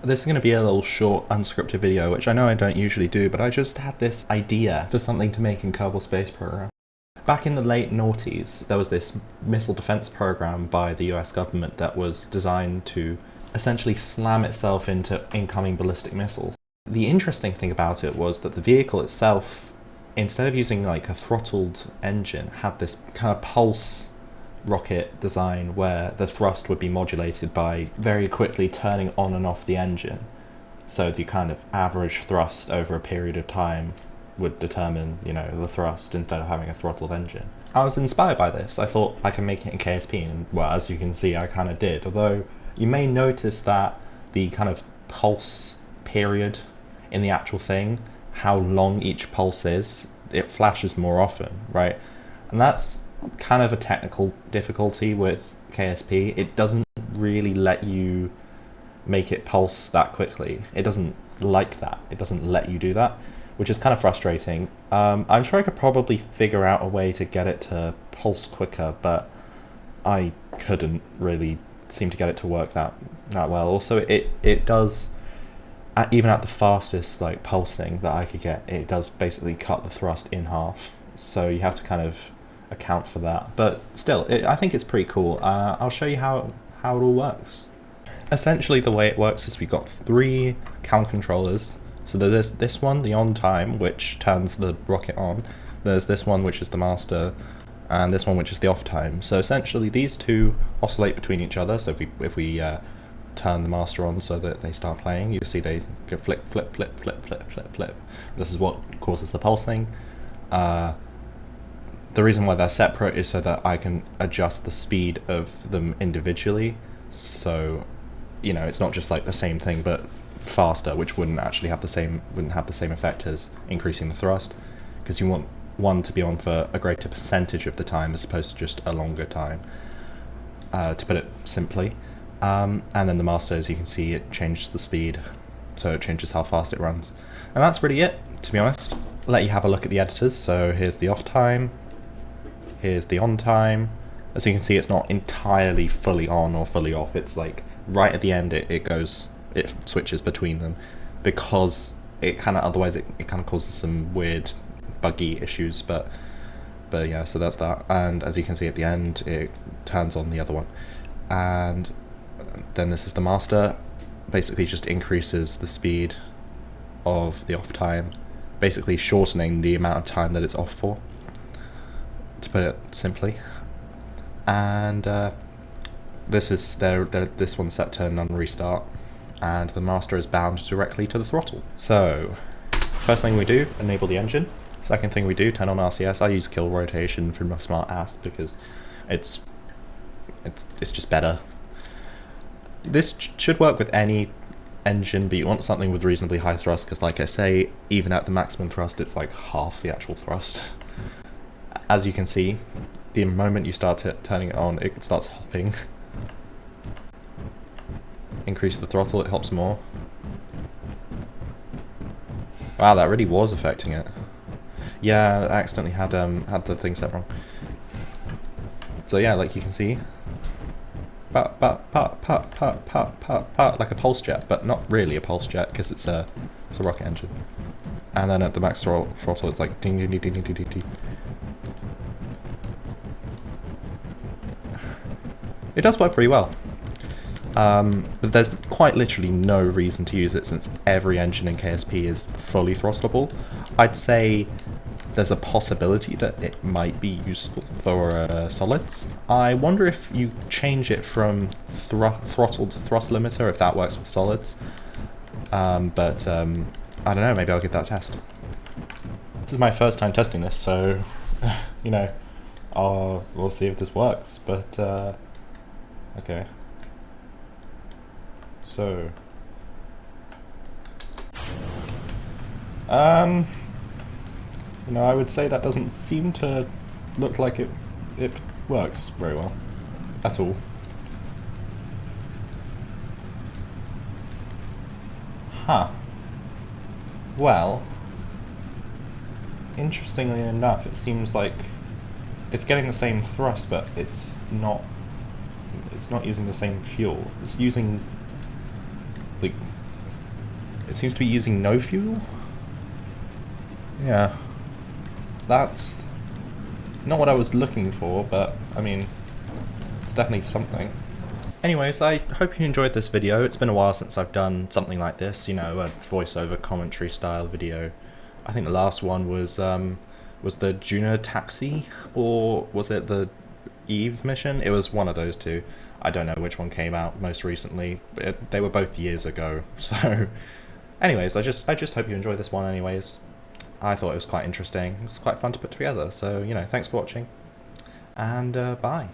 This is going to be a little short, unscripted video, which I know I don't usually do, but I just had this idea for something to make in Kerbal Space Program. Back in the late noughties, there was this missile defense program by the US government that was designed to essentially slam itself into incoming ballistic missiles. The interesting thing about it was that the vehicle itself, instead of using like a throttled engine, had this kind of pulse rocket design where the thrust would be modulated by very quickly turning on and off the engine. So the kind of average thrust over a period of time would determine, you know, the thrust instead of having a throttled engine. I was inspired by this. I thought I can make it in KSP, and well, as you can see, I kind of did. Although you may notice that the kind of pulse period in the actual thing, how long each pulse is, it flashes more often, right? And that's kind of a technical difficulty with KSP. It doesn't really let you make it pulse that quickly. It doesn't like that. It doesn't let you do that, which is kind of frustrating. I'm sure I could probably figure out a way to get it to pulse quicker, but I couldn't really seem to get it to work that well. Also, it does, even at the fastest like pulsing that I could get, it does basically cut the thrust in half. So you have to kind of account for that. But still, I think it's pretty cool. I'll show you how it all works. Essentially, the way it works is we've got 3 CAL controllers. So there's this one, the on time, which turns the rocket on. There's this one, which is the master, and this one, which is the off time. So essentially, these two oscillate between each other. So if we turn the master on so that they start playing, you see they go flip, flip, flip, flip, flip, flip, flip. This is what causes the pulsing. The reason why they're separate is so that I can adjust the speed of them individually. So, you know, it's not just like the same thing, but faster, which wouldn't have the same effect as increasing the thrust, because you want one to be on for a greater percentage of the time as opposed to just a longer time, to put it simply. And then the master, as you can see, it changes the speed, so it changes how fast it runs. And that's really it, to be honest. I'll let you have a look at the editors. So here's the off time, here's the on time. As you can see, it's not entirely fully on or fully off. It's like right at the end it switches between them, because it kind of, otherwise it kind of causes some weird buggy issues, but yeah, so that's that. And as you can see at the end, it turns on the other one. And then this is the master, basically just increases the speed of the off time, basically shortening the amount of time that it's off for, to put it simply. And this is this one's set to non-restart, and the master is bound directly to the throttle. So first thing we do, enable the engine. Second thing we do, turn on RCS. I use kill rotation from my smart ass because it's just better. This should work with any engine, but you want something with reasonably high thrust, because like I say, even at the maximum thrust, it's like half the actual thrust. As you can see, the moment you start turning it on, it starts hopping. Increase the throttle, it hops more. Wow, that really was affecting it. Yeah, I accidentally had the thing set wrong. So yeah, like you can see, like a pulse jet, but not really a pulse jet because it's a rocket engine. And then at the max throttle, it's like ding ding ding ding ding ding ding. It does work pretty well. But there's quite literally no reason to use it, since every engine in KSP is fully throttleable. I'd say there's a possibility that it might be useful for solids. I wonder if you change it from throttle to thrust limiter, if that works with solids. But I don't know, maybe I'll give that a test. This is my first time testing this, so you know, we'll see if this works, but okay. So, you know, I would say that doesn't seem to look like it works very well at all. Huh. Well, interestingly enough, it seems like it's getting the same thrust, but it's not using the same fuel. It's using like It seems to be using no fuel? Yeah. That's not what I was looking for, but, I mean, it's definitely something. Anyways, I hope you enjoyed this video. It's been a while since I've done something like this, you know, a voiceover commentary style video. I think the last one was the Juno Taxi, or was it the Eve mission? It was one of those two. I don't know which one came out most recently, but they were both years ago, so... Anyways, I just hope you enjoyed this one anyways. I thought it was quite interesting. It was quite fun to put together, so, you know, thanks for watching, and bye.